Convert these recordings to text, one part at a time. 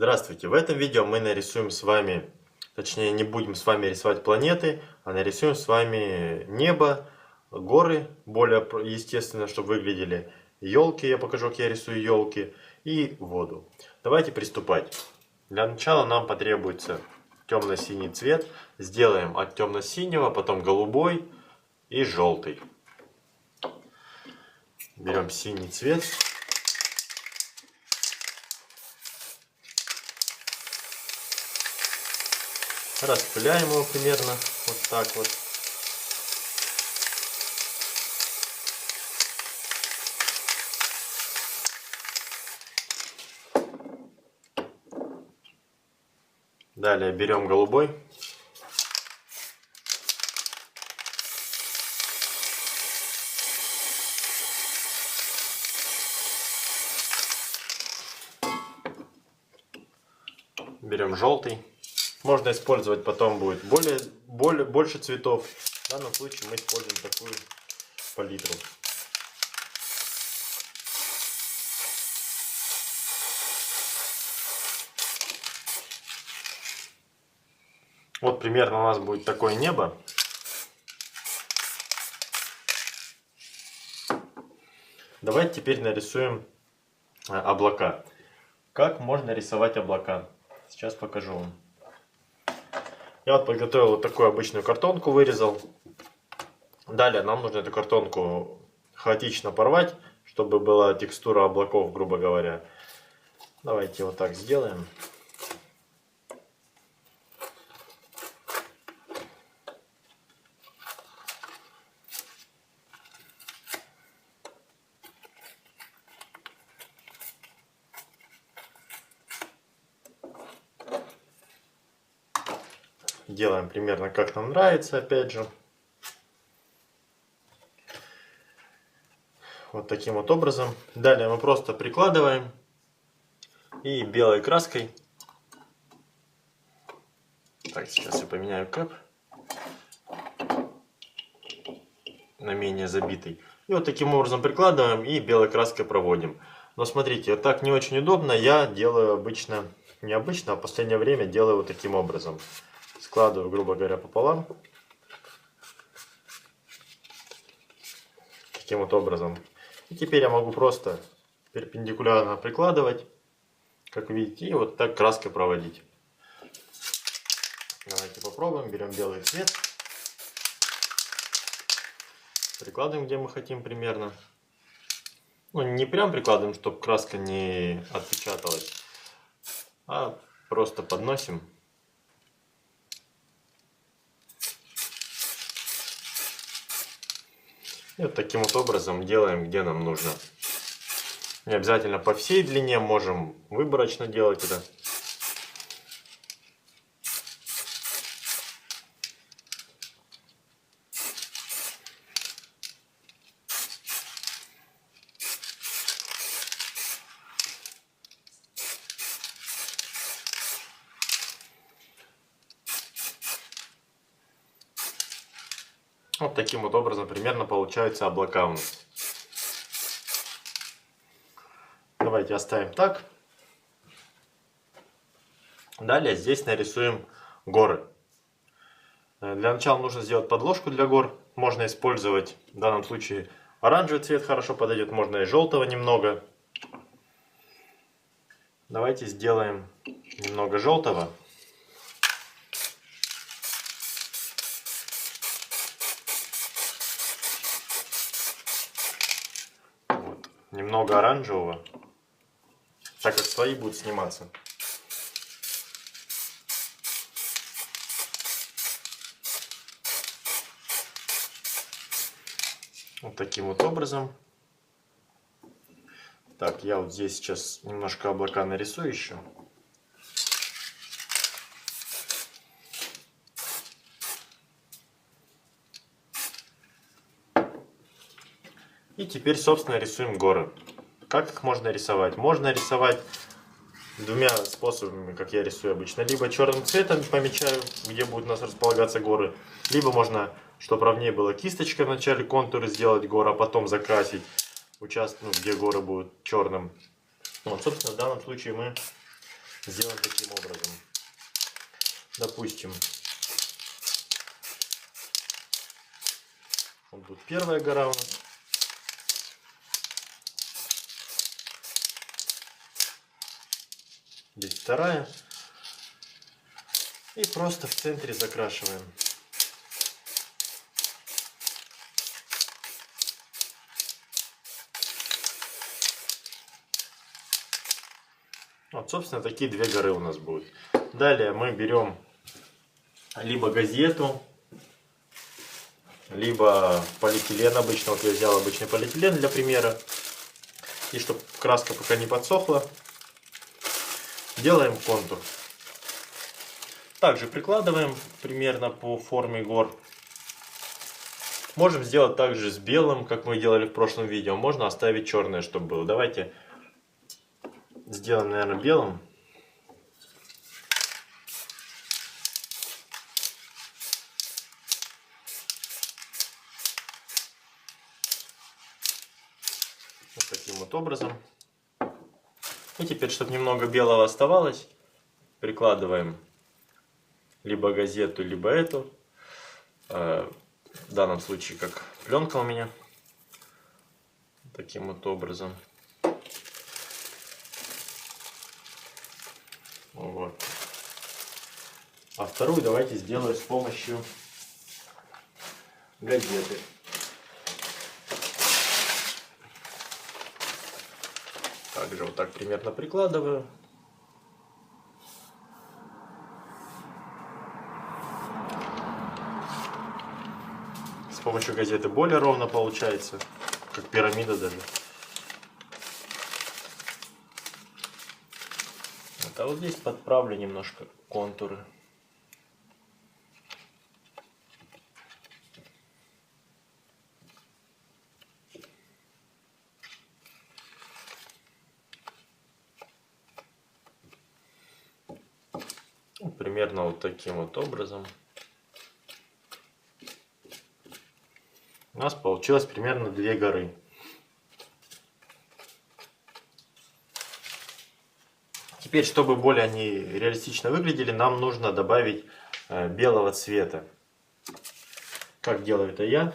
Здравствуйте! В этом видео мы нарисуем с вами, точнее не будем с вами рисовать планеты, а нарисуем с вами небо, горы, более естественно, чтобы выглядели, елки, я покажу, как я рисую елки, и воду. Давайте приступать. Для начала нам потребуется темно-синий цвет. Сделаем от темно-синего, потом голубой и желтый. Берем синий цвет. Распыляем его примерно вот так вот. Далее берем голубой. Берем желтый. Можно использовать потом будет больше цветов. В данном случае мы используем такую палитру. Вот примерно у нас будет такое небо. Давайте теперь нарисуем облака. Как можно рисовать облака? Сейчас покажу вам. Я вот подготовил вот такую обычную картонку, вырезал. Далее нам нужно эту картонку хаотично порвать, чтобы была текстура облаков, грубо говоря. Давайте вот так сделаем. Делаем примерно как нам нравится, опять же. Вот таким вот образом. Далее мы просто прикладываем и белой краской. Так, сейчас я поменяю кэп на менее забитый. И вот таким образом прикладываем и белой краской проводим. Но смотрите, вот так не очень удобно. Я делаю обычно, необычно, а в последнее время делаю вот таким образом. Складываю, грубо говоря, пополам. Таким вот образом. И теперь я могу просто перпендикулярно прикладывать, как видите, и вот так краской проводить. Давайте попробуем. Берем белый цвет. Прикладываем, где мы хотим примерно. Ну, не прям прикладываем, чтобы краска не отпечаталась, а просто подносим. И вот таким вот образом делаем, где нам нужно. Не обязательно по всей длине, можем выборочно делать это. Вот таким вот образом примерно получаются облака у нас. Давайте оставим так. Далее здесь нарисуем горы. Для начала нужно сделать подложку для гор. Можно использовать в данном случае оранжевый цвет, хорошо подойдет, можно и желтого немного. Давайте сделаем немного желтого. Вот. Немного оранжевого, так как слои будут сниматься. Вот таким вот образом. Так, я вот здесь сейчас немножко облака нарисую еще. И теперь, собственно, рисуем горы. Как их можно рисовать? Можно рисовать двумя способами, как я рисую обычно. Либо черным цветом помечаю, где будут у нас располагаться горы. Либо можно, чтобы ровнее было, кисточкой вначале контуры сделать гор, а потом закрасить участок, где горы будут черным. Вот, собственно, в данном случае мы сделаем таким образом. Допустим, вот тут первая гора у нас. Здесь вторая. И просто в центре закрашиваем. Вот, собственно, такие две горы у нас будут. Далее мы берем либо газету, либо полиэтилен обычно. Вот я взял обычный полиэтилен для примера. И чтобы краска пока не подсохла, делаем контур. Также прикладываем примерно по форме гор. Можем сделать также с белым, как мы делали в прошлом видео. Можно оставить черное, чтобы было. Давайте сделаем, наверное, белым. Вот таким вот образом. И теперь, чтобы немного белого оставалось, прикладываем либо газету, либо эту. В данном случае как пленка у меня. Таким вот образом. Вот. А вторую давайте сделаю с помощью газеты. Также вот так примерно прикладываю. С помощью газеты более ровно получается, как пирамида даже. Вот, а вот здесь подправлю немножко контуры. Примерно вот таким вот образом. У нас получилось примерно две горы. Теперь, чтобы более они реалистично выглядели, нам нужно добавить белого цвета. Как делаю это я?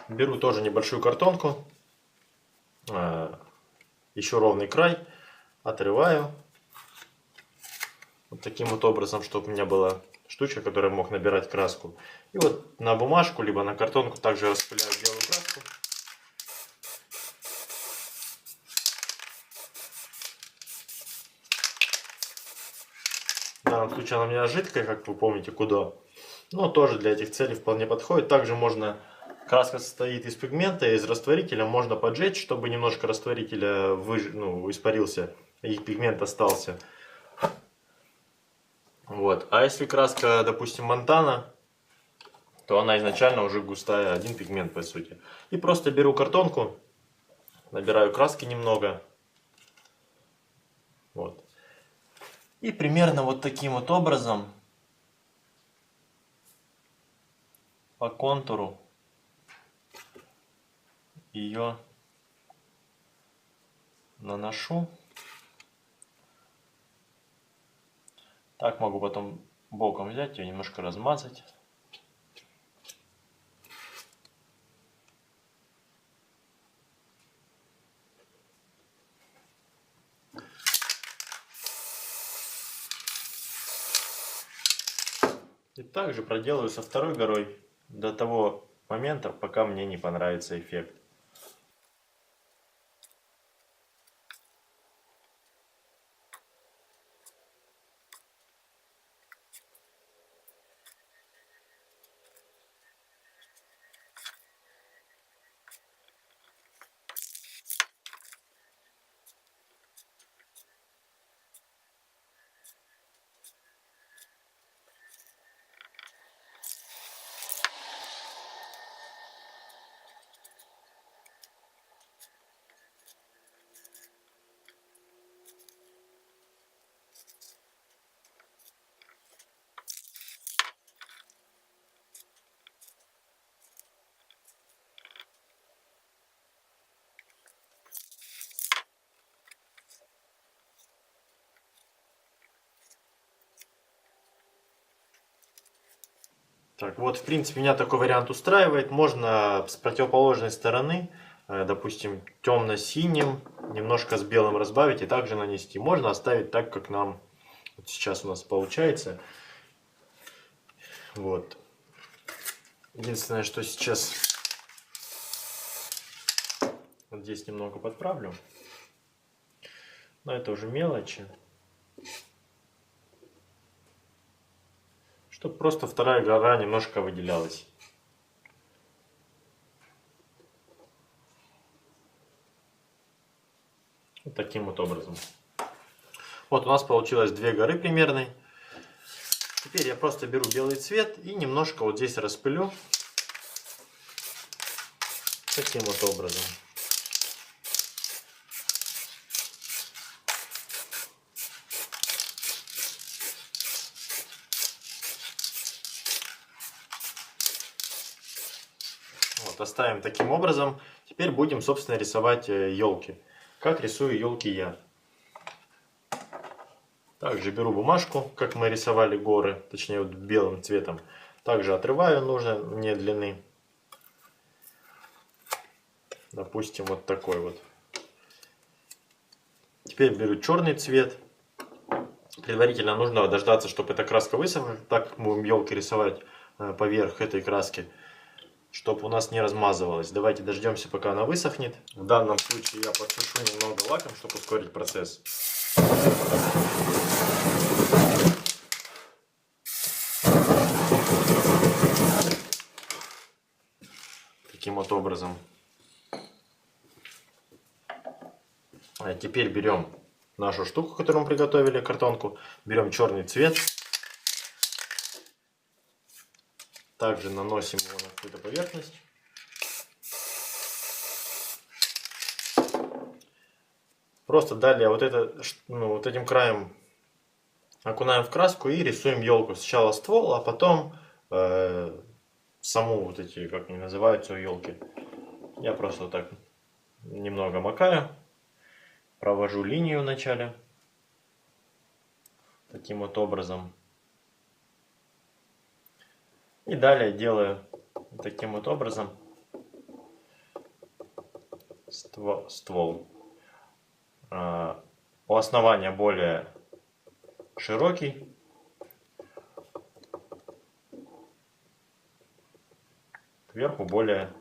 Беру тоже небольшую картонку, еще ровный край, отрываю. Вот таким вот образом, чтобы у меня была штучка, которая мог набирать краску. И вот на бумажку, либо на картонку также распыляю белую краску. В данном случае она у меня жидкая, как вы помните, куда. Но тоже для этих целей вполне подходит. Также можно, краска состоит из пигмента, из растворителя, можно поджечь, чтобы немножко растворителя испарился и пигмент остался. Вот. А если краска, допустим, Монтана, то она изначально уже густая, один пигмент по сути. И просто беру картонку, набираю краски немного. Вот. И примерно вот таким вот образом по контуру ее наношу. Так могу потом боком взять ее, немножко размазать. И также проделаю со второй горой до того момента, пока мне не понравится эффект. Так, вот, в принципе, меня такой вариант устраивает. Можно с противоположной стороны, допустим, темно-синим, немножко с белым разбавить и также нанести. Можно оставить так, как нам вот сейчас у нас получается. Вот. Единственное, что сейчас вот здесь немного подправлю. Но это уже мелочи. Чтобы просто вторая гора немножко выделялась. Вот таким вот образом. Вот у нас получилось 2 горы примерно. Теперь я просто беру белый цвет и немножко вот здесь распылю. Таким вот образом. Вот, оставим таким образом. Теперь будем, собственно, рисовать елки. Как рисую елки я. Также беру бумажку, как мы рисовали горы, точнее вот белым цветом. Также отрываю нужной мне длины. Допустим, вот такой вот. Теперь беру черный цвет. Предварительно нужно дождаться, чтобы эта краска высохла. Так мы будем елки рисовать поверх этой краски, чтобы у нас не размазывалось. Давайте дождемся, пока она высохнет. В данном случае я подсушу немного лаком, чтобы ускорить процесс. Таким вот образом. А теперь берем нашу штуку, которую мы приготовили, картонку. Берем черный цвет. Также наносим его на какую-то поверхность. Просто далее вот этим краем окунаем в краску и рисуем елку. Сначала ствол, а потом саму вот эти, как они называются, елки. Я просто вот так немного макаю, провожу линию вначале. Таким вот образом. И далее делаю таким вот образом ствол. У основания более широкий. Сверху более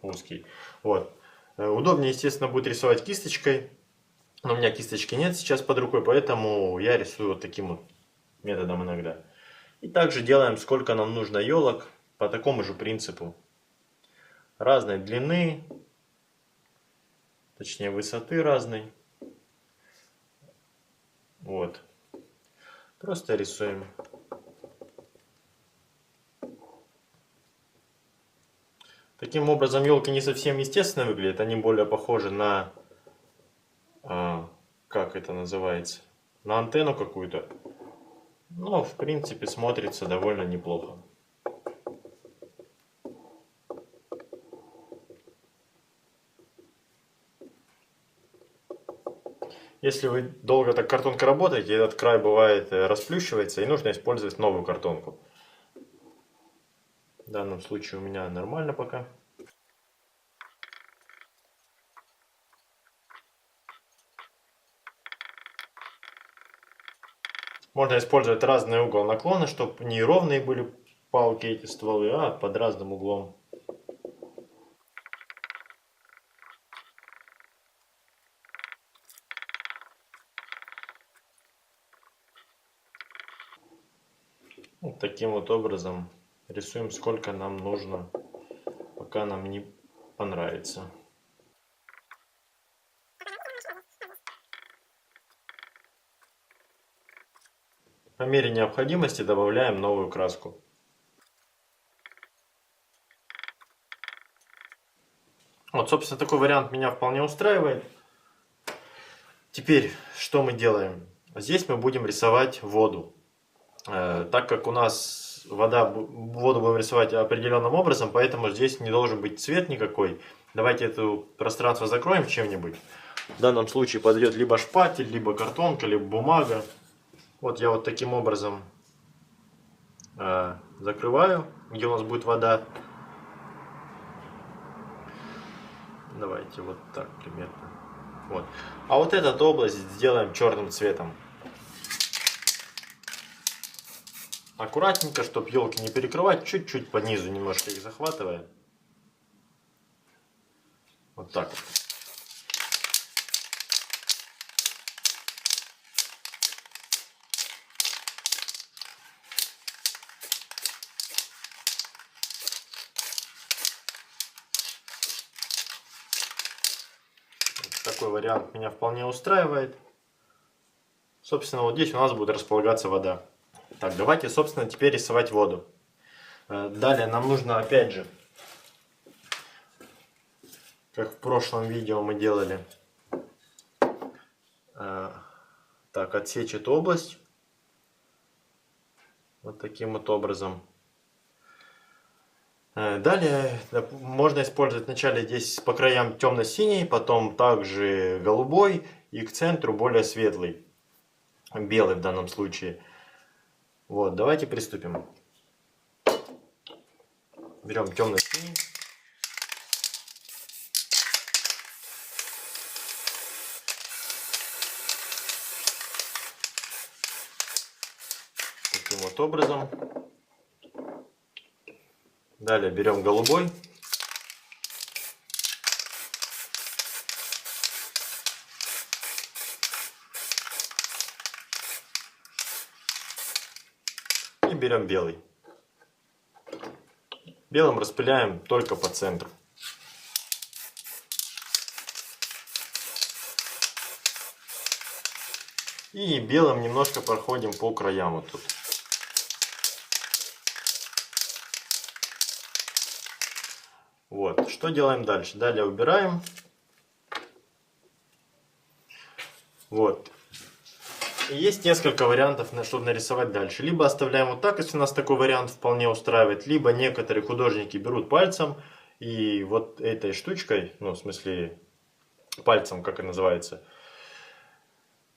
узкий. Вот. Удобнее, естественно, будет рисовать кисточкой. Но у меня кисточки нет сейчас под рукой, поэтому я рисую вот таким вот методом иногда. И также делаем, сколько нам нужно елок, по такому же принципу. Разной длины, точнее высоты разной. Вот. Просто рисуем. Таким образом, елки не совсем естественно выглядят, они более похожи на, как это называется, на антенну какую-то. Но, в принципе, смотрится довольно неплохо. Если вы долго так картонкой работаете, этот край бывает расплющивается, и нужно использовать новую картонку. В данном случае у меня нормально пока. Можно использовать разный угол наклона, чтобы не ровные были палки эти стволы, а под разным углом. Вот таким вот образом рисуем, сколько нам нужно, пока нам не понравится. По мере необходимости добавляем новую краску. Вот, собственно, такой вариант меня вполне устраивает. Теперь, что мы делаем? Здесь мы будем рисовать воду. Так как у нас воду будем рисовать определенным образом, поэтому здесь не должен быть цвет никакой. Давайте это пространство закроем чем-нибудь. В данном случае подойдет либо шпатель, либо картонка, либо бумага. Вот я вот таким образом закрываю, где у нас будет вода. Давайте вот так примерно. Вот. А вот эту область сделаем черным цветом. Аккуратненько, чтобы елки не перекрывать, чуть-чуть по низу немножко их захватывая. Вот так вот. Такой вариант меня вполне устраивает. Собственно, вот здесь у нас будет располагаться вода. Так, давайте, собственно, теперь рисовать воду. Далее нам нужно, опять же, как в прошлом видео мы делали, так, отсечь эту область. Вот таким вот образом. Далее можно использовать вначале здесь по краям темно-синий, потом также голубой и к центру более светлый, белый в данном случае. Вот, давайте приступим. Берем темно-синий. Таким вот образом. Далее берем голубой. И берем белый. Белым распыляем только по центру. И белым немножко проходим по краям вот тут. Вот, что делаем дальше? Далее убираем. Вот. И есть несколько вариантов, чтобы нарисовать дальше. Либо оставляем вот так, если нас такой вариант вполне устраивает. Либо некоторые художники берут пальцем и вот этой штучкой, ну в смысле пальцем, как это называется,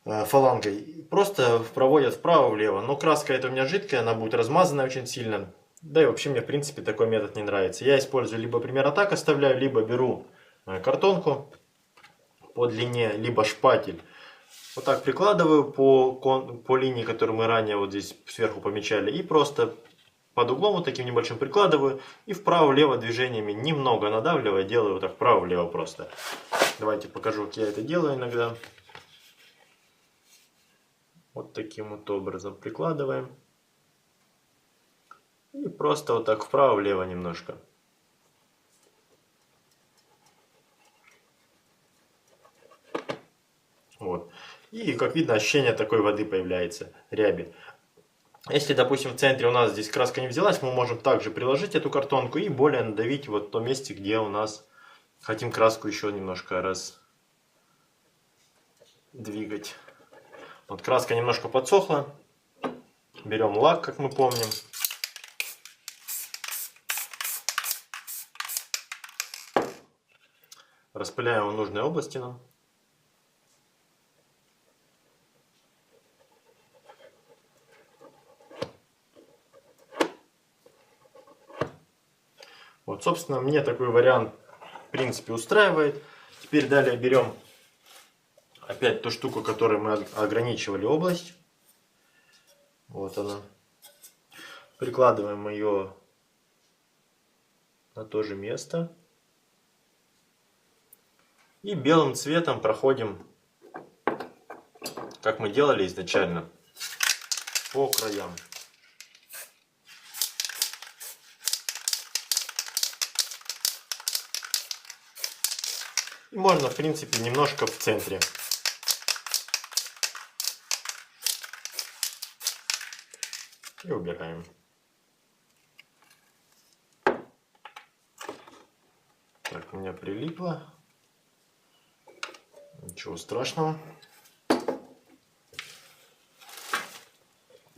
фалангой, просто проводят вправо-влево. Но краска эта у меня жидкая, она будет размазанная очень сильно. Да и вообще мне в принципе такой метод не нравится. Я использую либо примерно так оставляю, либо беру картонку по длине, либо шпатель. Вот так прикладываю по линии, которую мы ранее вот здесь сверху помечали. И просто под углом вот таким небольшим прикладываю. И вправо-влево движениями немного надавливая, делаю вот так вправо-влево просто. Давайте покажу, как я это делаю иногда. Вот таким вот образом прикладываем. И просто вот так вправо-влево немножко. Вот. И, как видно, ощущение такой воды появляется, ряби. Если, допустим, в центре у нас здесь краска не взялась, мы можем также приложить эту картонку и более надавить вот в том месте, где у нас хотим краску еще немножко двигать. Вот краска немножко подсохла. Берем лак, как мы помним. Распыляем в нужной области нам. Вот, собственно, мне такой вариант в принципе устраивает. Теперь далее берем опять ту штуку, которой мы ограничивали область. Вот она. Прикладываем ее на то же место. И белым цветом проходим, как мы делали изначально, по краям. И можно, в принципе, немножко в центре. И убираем. Так, у меня прилипло. Ничего страшного.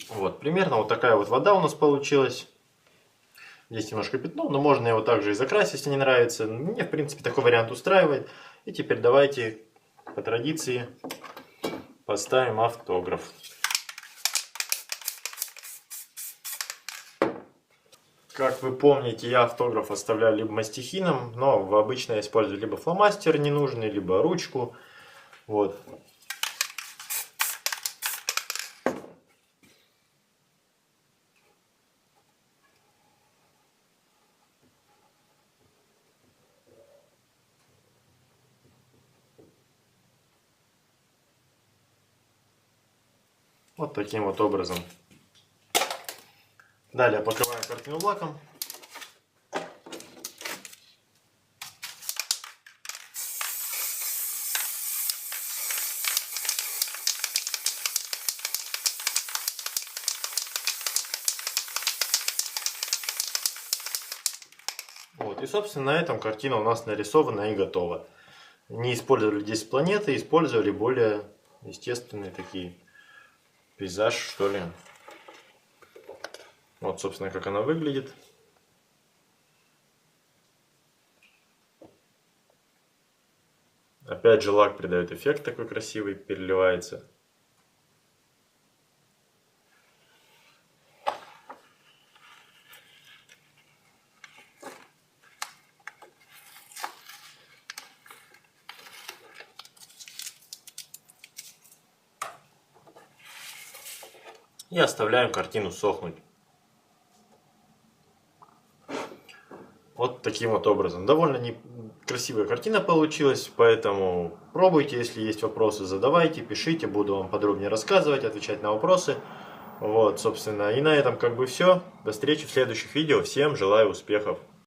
Вот, примерно вот такая вот вода у нас получилась. Здесь немножко пятно, но можно его также и закрасить, если не нравится. Мне, в принципе, такой вариант устраивает. И теперь давайте по традиции поставим автограф. Как вы помните, я автограф оставляю либо мастихином, но обычно я использую либо фломастер ненужный, либо ручку. Вот. Вот таким вот образом. Далее покрываем картину лаком. Вот, и собственно на этом картина у нас нарисована и готова. Не использовали здесь планеты, использовали более естественные такие пейзаж, что ли. Вот, собственно, как она выглядит. Опять же, лак придает эффект такой красивый, переливается. И оставляем картину сохнуть. Вот таким вот образом. Довольно красивая картина получилась, поэтому пробуйте, если есть вопросы, задавайте, пишите, буду вам подробнее рассказывать, отвечать на вопросы. Вот, собственно, и на этом как бы все. До встречи в следующих видео. Всем желаю успехов!